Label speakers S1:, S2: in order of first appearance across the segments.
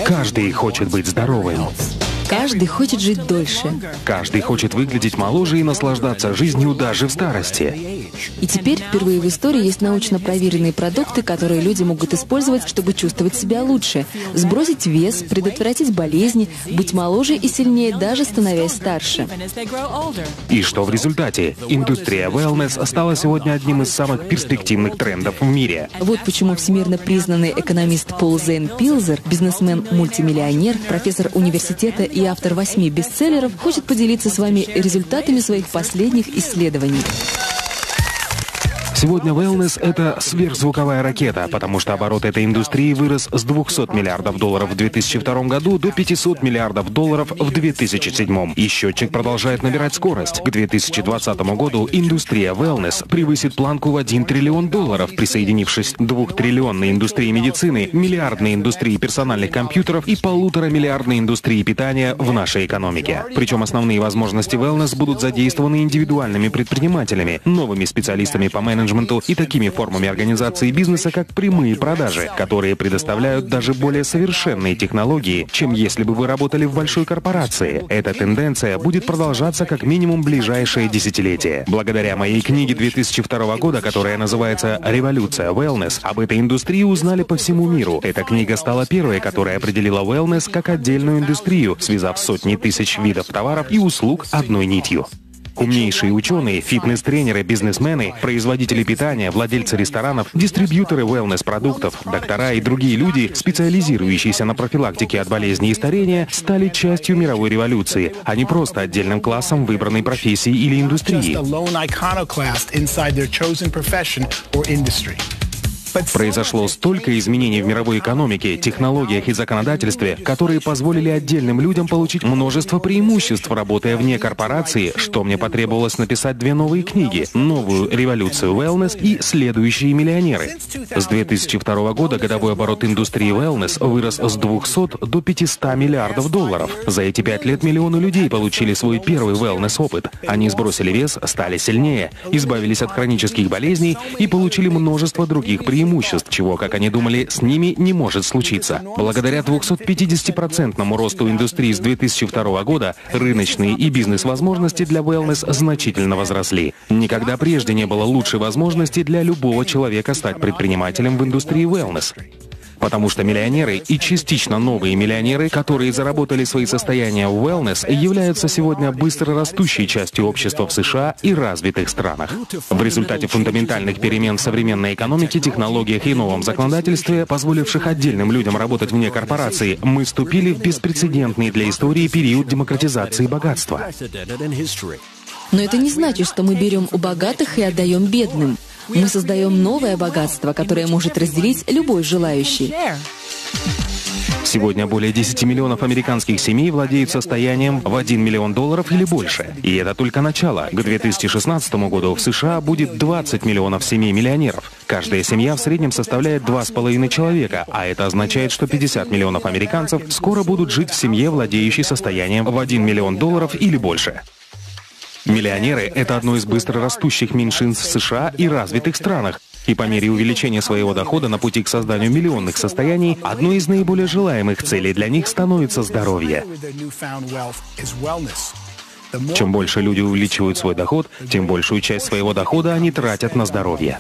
S1: Каждый хочет быть здоровым.
S2: Каждый хочет жить дольше.
S1: Каждый хочет выглядеть моложе и наслаждаться жизнью даже в старости.
S2: И теперь впервые в истории есть научно проверенные продукты, которые люди могут использовать, чтобы чувствовать себя лучше, сбросить вес, предотвратить болезни, быть моложе и сильнее, даже становясь старше.
S1: И что в результате? Индустрия wellness стала сегодня одним из самых перспективных трендов в мире.
S2: Вот почему всемирно признанный экономист Пол Зейн Пилзер, бизнесмен-мультимиллионер, профессор университета и автор 8 бестселлеров, хочет поделиться с вами результатами своих последних исследований.
S1: Сегодня wellness — это сверхзвуковая ракета, потому что оборот этой индустрии вырос с $200 миллиардов в 2002 году до $500 миллиардов в 2007. И счетчик продолжает набирать скорость. К 2020 году индустрия wellness превысит планку в $1 триллион, присоединившись к 2-триллионной индустрии медицины, миллиардной индустрии персональных компьютеров и 1,5-миллиардной индустрии питания в нашей экономике. Причем основные возможности wellness будут задействованы индивидуальными предпринимателями, новыми специалистами по менеджменту и такими формами организации бизнеса, как прямые продажи, которые предоставляют даже более совершенные технологии, чем если бы вы работали в большой корпорации. Эта тенденция будет продолжаться как минимум ближайшее десятилетие. Благодаря моей книге 2002 года, которая называется «Революция wellness», об этой индустрии узнали по всему миру. Эта книга стала первой, которая определила wellness как отдельную индустрию, связав сотни тысяч видов товаров и услуг одной нитью. Умнейшие ученые, фитнес-тренеры, бизнесмены, производители питания, владельцы ресторанов, дистрибьюторы wellness-продуктов, доктора и другие люди, специализирующиеся на профилактике от болезней и старения, стали частью мировой революции, а не просто отдельным классом выбранной профессии или индустрии. Произошло столько изменений в мировой экономике, технологиях и законодательстве, которые позволили отдельным людям получить множество преимуществ, работая вне корпорации, что мне потребовалось написать 2 новые книги: «Новую революцию wellness» и «Следующие миллионеры». С 2002 года годовой оборот индустрии wellness вырос с 200 до $500 миллиардов. За эти 5 лет миллионы людей получили свой первый wellness-опыт. Они сбросили вес, стали сильнее, избавились от хронических болезней и получили множество других преимуществ, чего, как они думали, с ними не может случиться. Благодаря 250% росту индустрии с 2002 года рыночные и бизнес-возможности для wellness значительно возросли. Никогда прежде не было лучшей возможности для любого человека стать предпринимателем в индустрии wellness. Потому что миллионеры и частично новые миллионеры, которые заработали свои состояния в wellness, являются сегодня быстро растущей частью общества в США и развитых странах. В результате фундаментальных перемен в современной экономике, технологиях и новом законодательстве, позволивших отдельным людям работать вне корпорации, мы вступили в беспрецедентный для истории период демократизации богатства.
S2: Но это не значит, что мы берем у богатых и отдаем бедным. Мы создаем новое богатство, которое может разделить любой желающий.
S1: Сегодня более 10 миллионов американских семей владеют состоянием в $1 миллион или больше. И это только начало. К 2016 году в США будет 20 миллионов семей-миллионеров. Каждая семья в среднем составляет 2,5 человека, а это означает, что 50 миллионов американцев скоро будут жить в семье, владеющей состоянием в $1 миллион или больше. Миллионеры — это одно из быстро растущих меньшинств в США и развитых странах. И по мере увеличения своего дохода на пути к созданию миллионных состояний, одной из наиболее желаемых целей для них становится здоровье. Чем больше люди увеличивают свой доход, тем большую часть своего дохода они тратят на здоровье.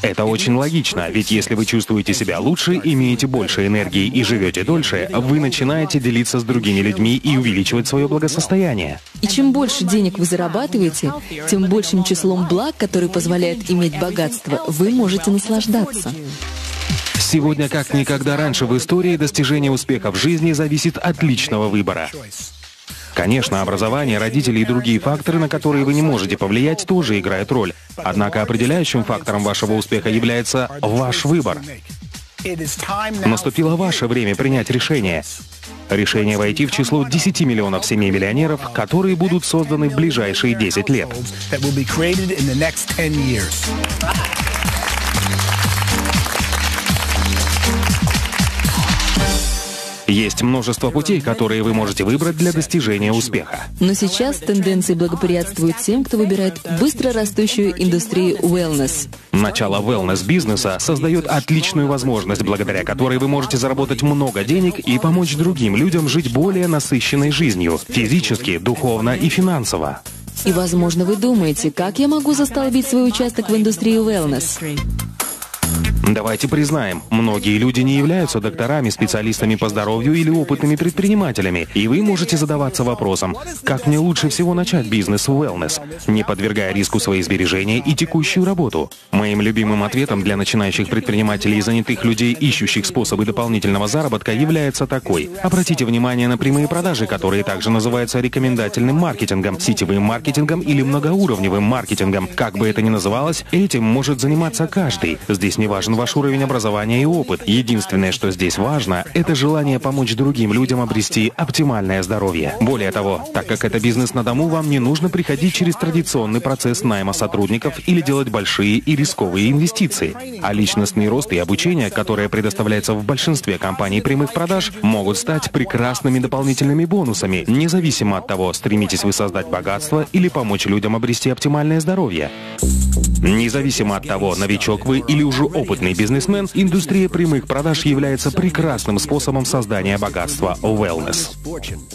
S1: Это очень логично, ведь если вы чувствуете себя лучше, имеете больше энергии и живете дольше, вы начинаете делиться с другими людьми и увеличивать свое благосостояние.
S2: И чем больше денег вы зарабатываете, тем большим числом благ, которые позволяют иметь богатство, вы можете наслаждаться.
S1: Сегодня, как никогда раньше в истории, достижение успеха в жизни зависит от личного выбора. Конечно, образование, родители и другие факторы, на которые вы не можете повлиять, тоже играют роль. Однако определяющим фактором вашего успеха является ваш выбор. Наступило ваше время принять решение. Решение войти в число 10 миллионов семей-миллионеров, которые будут созданы в ближайшие 10 лет. Есть множество путей, которые вы можете выбрать для достижения успеха.
S2: Но сейчас тенденции благоприятствуют тем, кто выбирает быстро растущую индустрию wellness.
S1: Начало wellness-бизнеса создает отличную возможность, благодаря которой вы можете заработать много денег и помочь другим людям жить более насыщенной жизнью, физически, духовно и финансово.
S2: И, возможно, вы думаете, как я могу застолбить свой участок в индустрии wellness?
S1: Давайте признаем, многие люди не являются докторами, специалистами по здоровью или опытными предпринимателями, и вы можете задаваться вопросом, как мне лучше всего начать бизнес в wellness, не подвергая риску свои сбережения и текущую работу. Моим любимым ответом для начинающих предпринимателей и занятых людей, ищущих способы дополнительного заработка, является такой. Обратите внимание на прямые продажи, которые также называются рекомендательным маркетингом, сетевым маркетингом или многоуровневым маркетингом. Как бы это ни называлось, этим может заниматься каждый. Здесь не важен ваш уровень образования и опыт. Единственное, что здесь важно, это желание помочь другим людям обрести оптимальное здоровье. Более того, так как это бизнес на дому, вам не нужно приходить через традиционный процесс найма сотрудников или делать большие и рисковые инвестиции. А личностный рост и обучение, которое предоставляется в большинстве компаний прямых продаж, могут стать прекрасными дополнительными бонусами, независимо от того, стремитесь вы создать богатство или помочь людям обрести оптимальное здоровье. Независимо от того, новичок вы или уже опытный бизнесмен, индустрия прямых продаж является прекрасным способом создания богатства в wellness.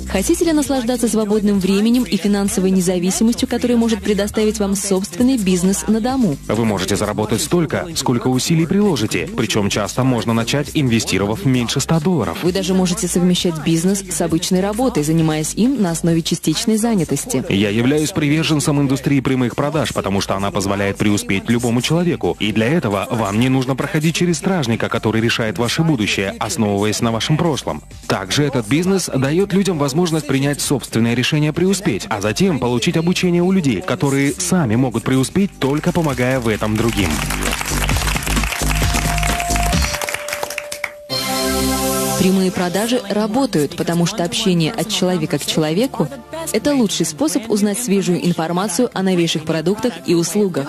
S2: Хотите ли наслаждаться свободным временем и финансовой независимостью, которую может предоставить вам собственный бизнес на дому?
S1: Вы можете заработать столько, сколько усилий приложите, причем часто можно начать, инвестировав меньше $100.
S2: Вы даже можете совмещать бизнес с обычной работой, занимаясь им на основе частичной занятости.
S1: Я являюсь приверженцем индустрии прямых продаж, потому что она позволяет преуспеть любому человеку. И для этого вам не нужно проходить через стражника, который решает ваше будущее, основываясь на вашем прошлом. Также этот бизнес дает людям возможность принять собственное решение преуспеть, а затем получить обучение у людей, которые сами могут преуспеть, только помогая в этом другим.
S2: Прямые продажи работают, потому что общение от человека к человеку – это лучший способ узнать свежую информацию о новейших продуктах и услугах.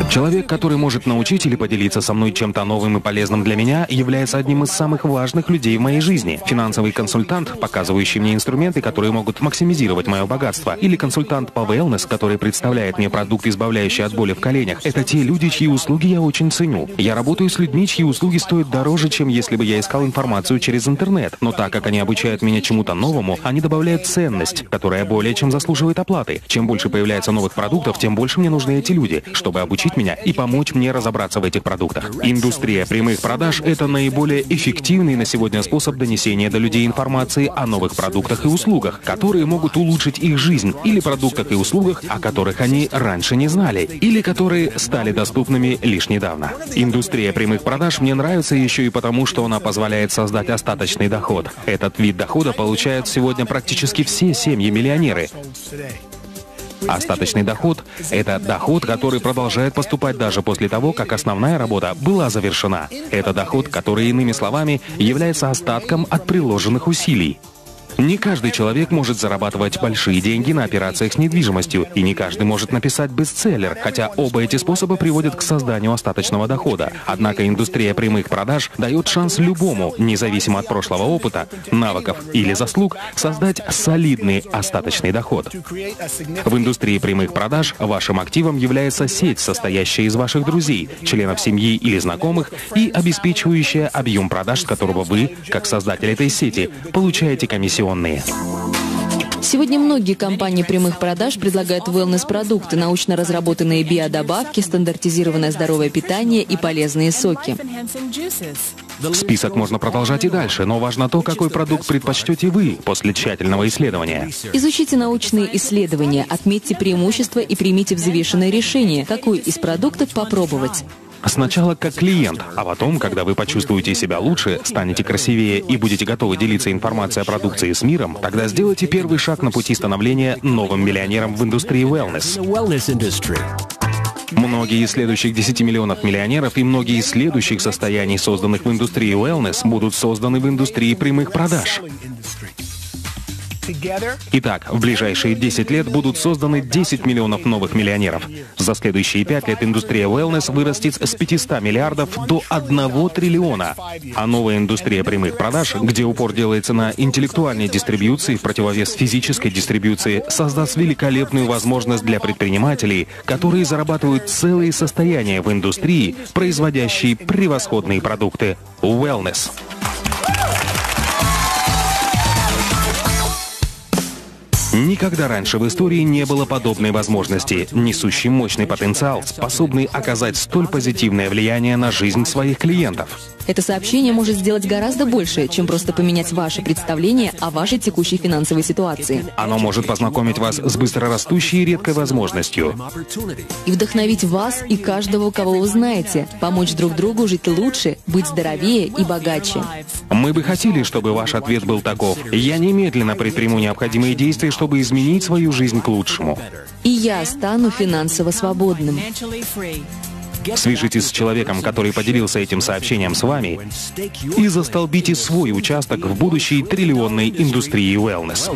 S1: Человек, который может научить или поделиться со мной чем-то новым и полезным для меня, является одним из самых важных людей в моей жизни. Финансовый консультант, показывающий мне инструменты, которые могут максимизировать мое богатство, или консультант по wellness, который представляет мне продукт, избавляющий от боли в коленях. Это те люди, чьи услуги я очень ценю. Я работаю с людьми, чьи услуги стоят дороже, чем если бы я искал информацию через интернет. Но так как они обучают меня чему-то новому, они добавляют ценность, которая более чем заслуживает оплаты. Чем больше появляется новых продуктов, тем больше мне нужны эти люди, чтобы обучить меня и помочь мне разобраться в этих продуктах. Индустрия прямых продаж – это наиболее эффективный на сегодня способ донесения до людей информации о новых продуктах и услугах, которые могут улучшить их жизнь, или продуктах и услугах, о которых они раньше не знали, или которые стали доступными лишь недавно. Индустрия прямых продаж мне нравится еще и потому, что она позволяет создать остаточный доход. Этот вид дохода получают сегодня практически все семьи-миллионеры. Остаточный доход – это доход, который продолжает поступать даже после того, как основная работа была завершена. Это доход, который, иными словами, является остатком от приложенных усилий. Не каждый человек может зарабатывать большие деньги на операциях с недвижимостью, и не каждый может написать бестселлер, хотя оба эти способа приводят к созданию остаточного дохода. Однако индустрия прямых продаж дает шанс любому, независимо от прошлого опыта, навыков или заслуг, создать солидный остаточный доход. В индустрии прямых продаж вашим активом является сеть, состоящая из ваших друзей, членов семьи или знакомых, и обеспечивающая объем продаж, с которого вы, как создатель этой сети, получаете комиссионные.
S2: Сегодня многие компании прямых продаж предлагают wellness-продукты, научно разработанные биодобавки, стандартизированное здоровое питание и полезные соки.
S1: Список можно продолжать и дальше, но важно то, какой продукт предпочтете вы после тщательного исследования.
S2: Изучите научные исследования, отметьте преимущества и примите взвешенное решение, какой из продуктов попробовать.
S1: Сначала как клиент, а потом, когда вы почувствуете себя лучше, станете красивее и будете готовы делиться информацией о продукции с миром, тогда сделайте первый шаг на пути становления новым миллионером в индустрии wellness. Многие из следующих 10 миллионов миллионеров и многие из следующих состояний, созданных в индустрии wellness, будут созданы в индустрии прямых продаж. Итак, в ближайшие 10 лет будут созданы 10 миллионов новых миллионеров. За следующие 5 лет индустрия wellness вырастет с 500 миллиардов до 1 триллиона. А новая индустрия прямых продаж, где упор делается на интеллектуальной дистрибьюции в противовес физической дистрибьюции, создаст великолепную возможность для предпринимателей, которые зарабатывают целые состояния в индустрии, производящей превосходные продукты. Wellness. Никогда раньше в истории не было подобной возможности, несущей мощный потенциал, способный оказать столь позитивное влияние на жизнь своих клиентов.
S2: Это сообщение может сделать гораздо больше, чем просто поменять ваше представление о вашей текущей финансовой ситуации.
S1: Оно может познакомить вас с быстрорастущей и редкой возможностью.
S2: И вдохновить вас и каждого, кого вы знаете, помочь друг другу жить лучше, быть здоровее и богаче.
S1: Мы бы хотели, чтобы ваш ответ был таков: я немедленно предприму необходимые действия, чтобы изменить свою жизнь к лучшему.
S2: И я стану финансово свободным.
S1: Свяжитесь с человеком, который поделился этим сообщением с вами, и застолбите свой участок в будущей триллионной индустрии wellness.